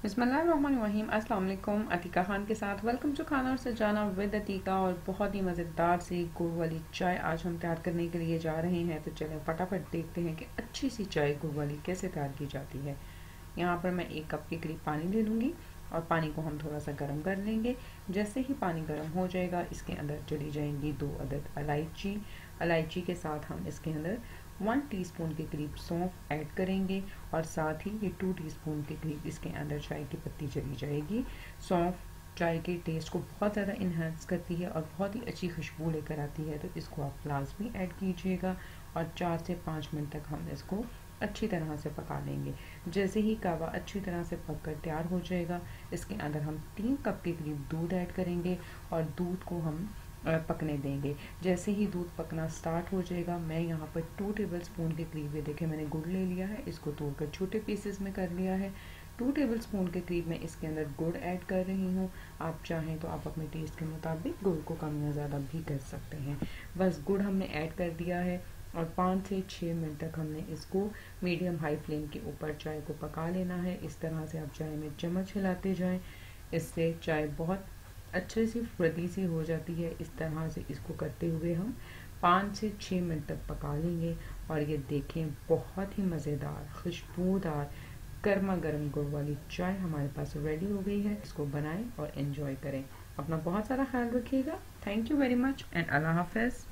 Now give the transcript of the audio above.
बिस्मिल्लाहिर्रहमानिर्रहीम। अस्सलाम वालेकुम। अतीका खान के साथ वेलकम टू खाना और सजाना विद अतीका। और बहुत ही मज़ेदार सी गुड़ वाली चाय आज हम तैयार करने के लिए जा रहे हैं। तो चलें फटाफट देखते हैं कि अच्छी सी चाय गुड़ वाली कैसे तैयार की जाती है। यहाँ पर मैं 1 कप के करीब पानी ले लूँगी और पानी को हम थोड़ा सा गर्म कर लेंगे। जैसे ही पानी गर्म हो जाएगा इसके अंदर चली जाएंगी 2 अदद इलायची। इलायची के साथ हम इसके अंदर 1 टीस्पून के करीब सौंफ ऐड करेंगे और साथ ही ये 2 टीस्पून के करीब इसके अंदर चाय की पत्ती चली जाएगी। सौंफ चाय के टेस्ट को बहुत ज़्यादा इन्हांस करती है और बहुत ही अच्छी खुशबू लेकर आती है, तो इसको आप लाजमी ऐड कीजिएगा और 4 से 5 मिनट तक हम इसको अच्छी तरह से पका लेंगे। जैसे ही कहवा अच्छी तरह से पक कर तैयार हो जाएगा इसके अंदर हम 3 कप के करीब दूध ऐड करेंगे और दूध को हम पकने देंगे। जैसे ही दूध पकना स्टार्ट हो जाएगा मैं यहाँ पर 2 टेबल स्पून के करीब, ये देखें मैंने गुड़ ले लिया है, इसको तोड़कर छोटे पीसेस में कर लिया है। 2 टेबल स्पून के करीब मैं इसके अंदर गुड़ ऐड कर रही हूँ। आप चाहें तो आप अपने टेस्ट के मुताबिक गुड़ को कम या ज़्यादा भी कर सकते हैं। बस गुड़ हमने ऐड कर दिया है और 5 से 6 मिनट तक हमने इसको मीडियम हाई फ्लेम के ऊपर चाय को पका लेना है। इस तरह से आप चाय में चम्मच हिलाते जाएं, इससे चाय बहुत अच्छे से फ्रदी सी हो जाती है। इस तरह से इसको करते हुए हम 5 से 6 मिनट तक पका लेंगे और ये देखें बहुत ही मज़ेदार खुशबूदार गर्मा गर्म गुड़ वाली चाय हमारे पास रेडी हो गई है। इसको बनाएं और एंजॉय करें। अपना बहुत सारा ख्याल रखिएगा। Thank you very much and Allah हाफ़िज़।